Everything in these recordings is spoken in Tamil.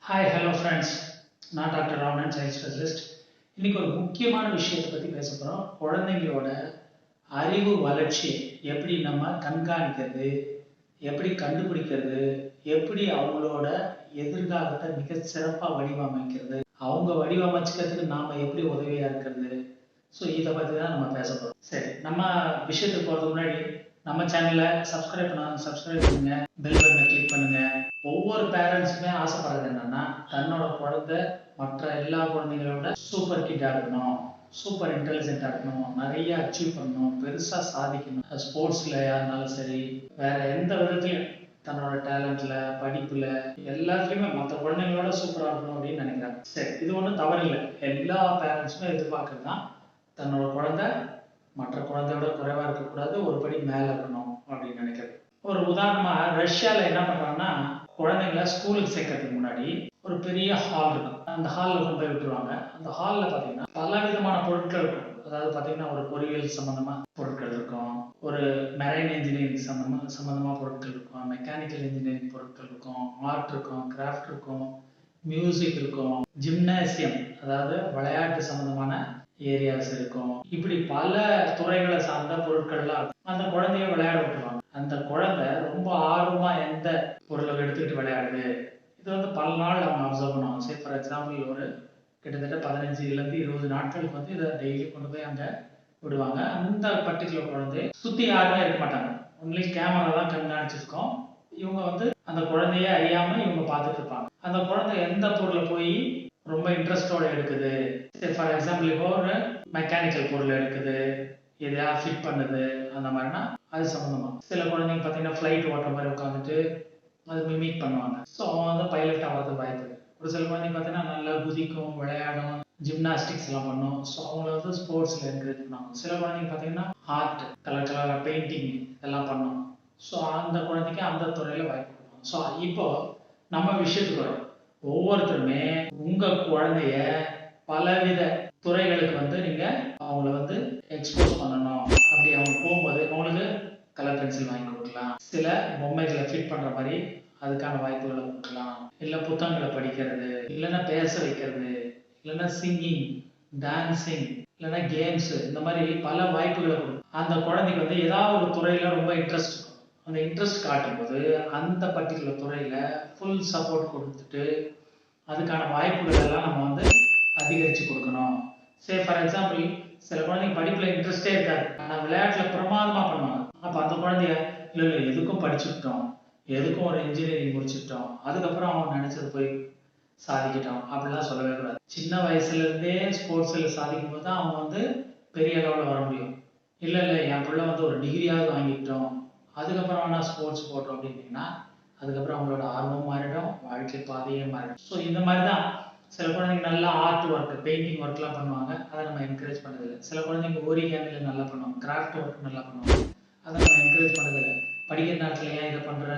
ஹாய் ஹலோ ஃப்ரெண்ட்ஸ், நான் டாக்டர் ராமன், சைல்ட் ஸ்பெஷலிஸ்ட். இன்னைக்கு ஒரு முக்கியமான விஷயத்தை பற்றி பேச போகிறோம். குழந்தைங்களோட அறிவு வளர்ச்சி எப்படி நம்ம கண்காணிக்கிறது, எப்படி கண்டுபிடிக்கிறது, எப்படி அவங்களோட எதிர்காலத்தை மிக சிறப்பாக வடிவமைக்கிறது, அவங்க வடிவமைச்சுக்கிறதுக்கு நாம் எப்படி உதவியாக இருக்கிறது. ஸோ இதை பற்றி தான் நம்ம பேச போகிறோம். சரி, நம்ம விஷயத்துக்கு போகிறதுக்கு முன்னாடி நம்ம சேனலை சப்ஸ்கிரைப் பண்ணுங்க, பெல் பட்டனை கிளிக் பண்ணுங்க. ஒவ்வொரு பேரண்ட்ஸுமே ஆசைப்படுறது என்னன்னா, தன்னோட குழந்தை மற்ற எல்லா குழந்தைங்களோட சூப்பர் கிட்டா இருக்கணும், சூப்பர் இன்டெலிஜென்ட்டா இருக்கணும், நிறைய அச்சீவ் பண்ணணும், பெருசா சாதிக்கணும். ஸ்போர்ட்ஸ்ல இருந்தாலும் சரி, வேற எந்த விதத்திலையும் தன்னோட டேலண்ட்ல, படிப்புல, எல்லாத்துலயுமே மற்ற குழந்தைங்களோட சூப்பரா இருக்கணும் அப்படின்னு நினைக்கிறாங்க. சரி, இது ஒன்றும் தவறு இல்லை. எல்லா பேரண்ட்ஸுமே எதிர்பார்க்கறது தான் தன்னோட குழந்தை மற்ற குழந்தையோட குறைவா இருக்கக்கூடாது, ஒரு படி மேல இருக்கணும் அப்படின்னு நினைக்கிறது. ஒரு உதாரணமா ரஷ்யால என்ன பண்றாங்கன்னா, குழந்தைங்களை ஸ்கூலுக்கு சேர்க்கறதுக்கு முன்னாடி ஒரு பெரிய ஹால் இருக்கும். அந்த ஹால்ல கொண்டு போய் விட்டுருவாங்க. அந்த ஹால்ல பாத்தீங்கன்னா பல விதமான பொருட்கள் இருக்கும். அதாவது பாத்தீங்கன்னா ஒரு பொறியியல் சம்பந்தமா பொருட்கள் இருக்கும், ஒரு மெரைன் இன்ஜினியரிங் சம்பந்தமா பொருட்கள் இருக்கும், மெக்கானிக்கல் இன்ஜினியரிங் பொருட்கள் இருக்கும், ஆர்ட் இருக்கும், கிராஃப்ட் இருக்கும், மியூசிக் இருக்கும், ஜிம்னாசியம் அதாவது விளையாட்டு சம்பந்தமான ஏரியாஸ் இருக்கும். இப்படி பல துறைகளை சார்ந்த பொருட்கள்லாம் இருக்கும். அந்த குழந்தைய விளையாட விட்டுருவாங்க. அந்த குழந்தை ரொம்ப ஆர்வமா எந்த பொருளை எடுத்துக்கிட்டு விளையாடுது, இது வந்து பல நாள் அவங்க அப்சர்வ் பண்ணுவாங்க. சரி, ஃபார் எக்ஸாம்பிள் ஒரு கிட்டத்தட்ட 15 20 நாட்களுக்கு வந்து இதை டெய்லி கொண்டு போய் அங்க விடுவாங்க. அந்த பர்டிகுலர் குழந்தை சுத்தி யாருமே இருக்க மாட்டாங்க, ஒன்லி கேமரா தான் கண்காணிச்சிருக்கோம். இவங்க வந்து அந்த குழந்தைய அறியாம இவங்க பார்த்துட்டு இருப்பாங்க. அந்த குழந்தை எந்த பொருளை போய் ரொம்ப இன்ட்ரெஸ்டோட எடுக்குது, ஃபார் எக்ஸாம்பிள் இப்போ ஒரு மெக்கானிக்கல் பொருள் எடுக்குது, எதையா ஃபிட் பண்ணுது, அந்த மாதிரினா அது சம்மந்தமா. சில குழந்தைங்க பார்த்தீங்கன்னா ஃப்ளைட் ஓட்டுற மாதிரி உட்காந்துட்டு அது மிமிக் பண்ணுவாங்க. ஸோ அவங்க வந்து பைலட் ஆகிறதுக்கு வாய்ப்பு இருக்கு. ஒரு சில குழந்தைங்க பார்த்தீங்கன்னா நல்லா குதிக்கும், விளையாடும், ஜிம்னாஸ்டிக்ஸ் எல்லாம் பண்ணும். ஸோ அவங்கள வந்து ஸ்போர்ட்ஸ்ல என்கரேஜ் பண்ணுவாங்க. சில குழந்தைங்க பார்த்தீங்கன்னா ஆர்ட், கலர் கலராக பெயிண்டிங் இதெல்லாம் பண்ணும். ஸோ அந்த குழந்தைக்கு அந்த துறையில வாய்ப்பு கொடுப்பாங்க. ஸோ இப்போ நம்ம விஷயத்துக்கு வரும். ஒவ்வொருத்தருமே உங்க குழந்தைய பலவித துறைகளுக்கு வந்து நீங்க அவங்கள வந்து எக்ஸ்போஸ் பண்ணணும். அப்படி அவங்க போகும்போது அவங்களுக்கு கலர் பென்சில் வாங்கி கொடுக்கலாம், சில பொம்மைகளை ஃபிட் பண்ற மாதிரி அதுக்கான வாய்ப்புகளை கொடுக்கலாம், இல்ல புத்தகங்களை படிக்கிறது, இல்லைன்னா பேச வைக்கிறது, இல்லைன்னா சிங்கிங், டான்சிங், இல்லைன்னா கேம்ஸ், இந்த மாதிரி பல வாய்ப்புகளை கொடுக்கும். அந்த குழந்தைக்கு வந்து ஏதாவது ஒரு துறையில ரொம்ப இன்ட்ரெஸ்ட் இருக்கும். அந்த இன்ட்ரெஸ்ட் காட்டும்போது அந்த பர்டிகுலர் துறையில ஃபுல் சப்போர்ட் கொடுத்துட்டு அதுக்கான வாய்ப்புகள் எல்லாம் நம்ம வந்து அதிகரிச்சு கொடுக்கணும். சே ஃபார் எக்ஸாம்பிள் சில குழந்தைங்க படிப்புல இன்ட்ரெஸ்டே இருக்காது, ஆனா விளையாட்டுல பிரமாதமா பண்ணுவாங்க. அப்ப அந்த குழந்தைய இல்ல எதுக்கும் படிச்சுக்கிட்டோம், எதுக்கும் ஒரு இன்ஜினியரிங் முடிச்சுக்கிட்டோம், அதுக்கப்புறம் அவன் நினைச்சது போய் சாதிக்கிட்டோம் அப்படிலாம் சொல்லவே கூடாது. சின்ன வயசுல இருந்தே ஸ்போர்ட்ஸ்ல சாதிக்கும் போது தான் அவங்க வந்து பெரிய அளவுல வர முடியும். இல்ல என் பிள்ளை வந்து ஒரு டிகிரியாவது வாங்கிக்கிட்டோம் அதுக்கப்புறம் வேணா ஸ்போர்ட்ஸ் போட்டோம் அப்படின்னீங்கன்னா அதுக்கப்புறம் அவங்களோட ஆர்வம் மாறிடும், வாழ்க்கை பாதையே மாறிடும். ஸோ இந்த மாதிரி தான் சில குழந்தைங்க நல்லா ஆர்ட் ஒர்க், பெயிண்டிங் ஒர்க்லாம் பண்ணுவாங்க, அதை நம்ம என்கரேஜ் பண்ணதில்லை. சில குழந்தைங்க ஓரிகேமியில் நல்லா பண்ணுவாங்க, கிராஃப்ட் ஒர்க் நல்லா பண்ணுவாங்க, அதை நம்ம என்கரேஜ் பண்ணதில்லை. படிக்கிற நேரத்தில் ஏன் இதை பண்ணுற,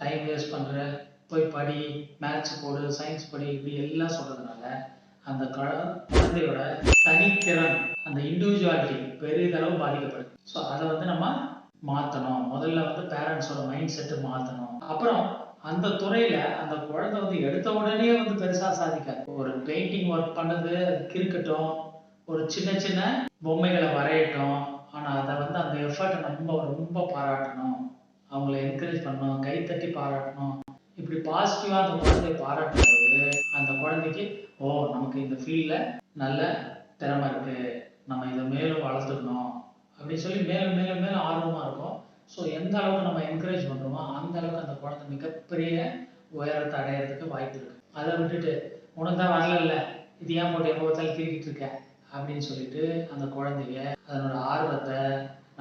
டைம் வேஸ்ட் பண்ணுற, போய் படி, மேத்ஸ் போடு, சயின்ஸ் படி, இப்படி எல்லாம் சொல்கிறதுனால அந்த குழந்தையோட தனித்திறன், அந்த இண்டிவிஜுவாலிட்டி பெரிதளவு பாதிக்கப்படுது. ஸோ அதை வந்து நம்ம மாற்றணும். முதல்ல வந்து பேரண்ட்ஸோட மைண்ட் செட்டு மாற்றணும். அப்புறம் அந்த துறையில அந்த குழந்தை வந்து எடுத்த உடனே வந்து பெருசா சாதிக்காது. ஒரு பெயிண்டிங் ஒர்க் பண்ணது அதுக்கு இருக்கட்டும், ஒரு சின்ன சின்ன பொம்மைகளை வரையட்டும், ஆனா அதை வந்து அந்த எஃபர்ட்டை நம்ம ரொம்ப பாராட்டணும், அவங்களை என்கரேஜ் பண்ணணும், கைத்தட்டி பாராட்டணும். இப்படி பாசிட்டிவா அந்த குழந்தைய பாராட்டும் போது அந்த குழந்தைக்கு ஓ நமக்கு இந்த ஃபீல்ட்ல நல்ல திறமை இருக்கு, நம்ம இதை மேலும் வளர்த்துக்கணும் அப்படின்னு சொல்லி மேலும் மேலும் மேலும் ஆர்வமா இருக்கும். ஸோ எந்த அளவுக்கு நம்ம என்கரேஜ் பண்ணுறோமோ அந்த அளவுக்கு அந்த குழந்தை மிகப்பெரிய உயரத்தை அடையிறதுக்கு வாய்ப்பு இருக்கு. அதை விட்டுட்டு உனக்கு தான் வரல, இது ஏன் போட்டு எப்போ பார்த்தாலும் கிரிக்கிட்டு இருக்க அப்படின்னு சொல்லிட்டு அந்த குழந்தைய அதனோட ஆர்வத்தை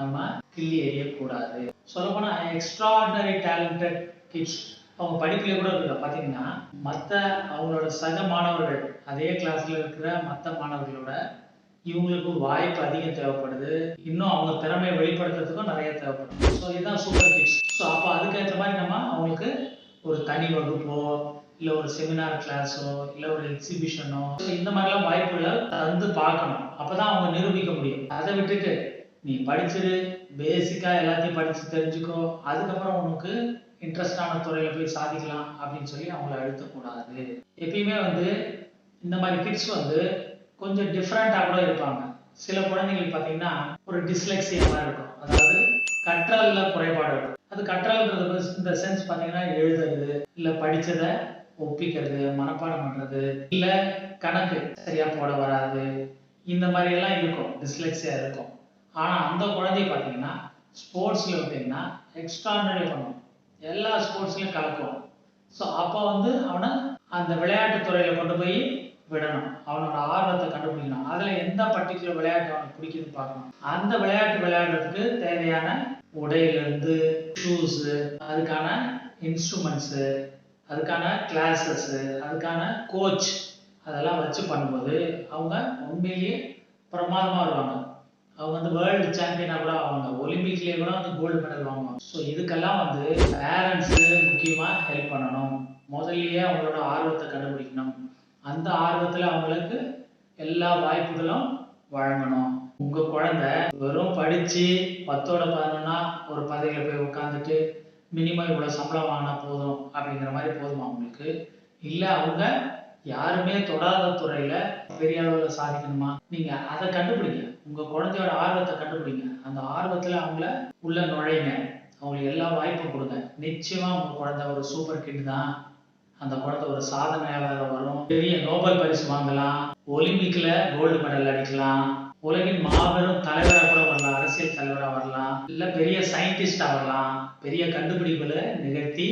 நம்ம கிள்ளி எறியக்கூடாது. சொல்லப்போனா எக்ஸ்ட்ராடினரி டேலண்டட் கிட்ஸ் அவங்க படிப்புல கூட இருக்குல்ல பார்த்தீங்கன்னா, மற்ற அவங்களோட சக மாணவர்கள் அதே கிளாஸ்ல இருக்கிற மற்ற மாணவர்களோட இவங்களுக்கு வாய்ப்பு அதிகம் தேவைப்படுது, இன்னும் அவங்க திறமையை வெளிப்படுத்துறதுக்கும் நிறைய தேவைப்படுது. ஸோ இதுதான் சூப்பர் கிட்ஸ். ஸோ அப்போ அதுக்கேற்ற மாதிரி நம்ம அவங்களுக்கு ஒரு தனி வகுப்போ, இல்லை ஒரு செமினார் கிளாஸோ, இல்லை ஒரு எக்ஸிபிஷனோ, இந்த மாதிரிலாம் வாய்ப்புகளை தந்து பார்க்கணும். அப்பதான் அவங்க நிரூபிக்க முடியும். அதை விட்டுட்டு நீ படிச்சிரு, பேசிக்கா எல்லாத்தையும் படிச்சு தெரிஞ்சுக்கோ, அதுக்கப்புறம் உனக்கு இன்ட்ரெஸ்டான துறையில போய் சாதிக்கலாம் அப்படின்னு சொல்லி அவங்கள அழுத்தக்கூடாது. எப்பயுமே இந்த மாதிரி கிட்ஸ் கொஞ்சம் டிஃப்ரெண்ட்டாக கூட இருப்பாங்க. சில குழந்தைங்களுக்கு பார்த்தீங்கன்னா ஒரு டிஸ்லெக்ஸியா மாதிரி இருக்கும். அதாவது கற்றல்ல குறைபாடு இருக்கும். அது கற்றல்ன்றது இந்த சென்ஸ் பார்த்தீங்கன்னா எழுதுறது, இல்லை படிச்சதை ஒப்பிக்கிறது, மனப்பாடம் பண்றது, இல்ல கணக்கு சரியா போட வராது, இந்த மாதிரி எல்லாம் இருக்கும், டிஸ்லெக்ஸியா இருக்கும். ஆனா அந்த குழந்தை பார்த்தீங்கன்னா ஸ்போர்ட்ஸ்ல பார்த்தீங்கன்னா எக்ஸ்ட்ராடனரி பண்ணும், எல்லா ஸ்போர்ட்ஸ்லயும் கலக்கும். ஸோ அப்போ அவனை அந்த விளையாட்டு துறையில கொண்டு போய் விடணும். அவனோட ஆர்வத்தை கண்டுபிடிக்கணும். அதுல எந்த பர்டிகுலர் விளையாட்டு அவனுக்கு பிடிக்குதுன்னு பார்க்கணும். அந்த விளையாட்டு விளையாடுறதுக்கு தேவையான உடையிலிருந்து ஷூஸ், அதுக்கான இன்ஸ்ட்ருமெண்ட்ஸ், அதுக்கான கிளாஸஸ், அதுக்கான கோச், அதெல்லாம் வச்சு பண்ணும்போது அவங்க உண்மையிலேயே பிரமாதமா வருவாங்க. அவங்க வேர்ல்டு சாம்பியனா கூட ஆவாங்க. ஒலிம்பிக்லயே கூட கோல்டு மெடல் வாங்குவாங்க. ஸோ இதுக்கெல்லாம் பேரண்ட்ஸ் முக்கியமா ஹெல்ப் பண்ணணும். முதல்லயே அவங்களோட ஆர்வத்தை கண்டுபிடிக்கணும். அந்த ஆர்வத்துல அவங்களுக்கு எல்லா வாய்ப்புகளும் வழங்கணும். உங்க குழந்தை வெறும் படிச்சு 10ஓட 11 ஒரு பதவியில போய் உட்காந்துட்டு மினிமம் இவ்வளவு சம்பளம் வாங்கினா போதும் அப்படிங்கிற மாதிரி போதுமா உங்களுக்கு? இல்ல அவங்க யாருமே தொடாத துறையில பெரிய அளவுல சாதிக்கணுமா? நீங்க அதை கண்டுபிடிங்க. உங்க குழந்தையோட ஆர்வத்தை கண்டுபிடிங்க. அந்த ஆர்வத்துல அவங்கள உள்ள நுழைங்க. அவங்களுக்கு எல்லா வாய்ப்பும் கொடுங்க. நிச்சயமா உங்க குழந்தை ஒரு சூப்பர் கிட் தான். அந்த குழந்தை ஒரு சாதனையாளர் வரும். பெரிய நோபல் பரிசு வாங்கலாம், ஒலிம்பிக்ல கோல்டு மெடல் அடிக்கலாம், உலகின் மாபெரும் தலைவராக கூட வரலாம், அரசியல் தலைவரா வரலாம், இல்ல பெரிய சயின்டிஸ்டா வரலாம், பெரிய கண்டுபிடிப்புகளை நிகழ்த்தி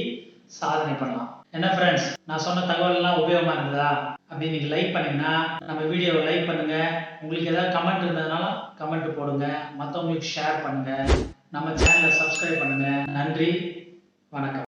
சாதனை பண்ணலாம். என்ன ஃப்ரெண்ட்ஸ், நான் சொன்ன தகவல் எல்லாம் உபயோகமா இருந்ததா? அப்படி நீங்க லைக் பண்ணீங்கன்னா நம்ம வீடியோவை லைக் பண்ணுங்க. உங்களுக்கு ஏதாவது கமெண்ட் இருந்ததுனால கமெண்ட் போடுங்க. மற்றவங்களுக்கு ஷேர் பண்ணுங்க. நம்ம சேனலை சப்ஸ்கிரைப் பண்ணுங்க. நன்றி, வணக்கம்.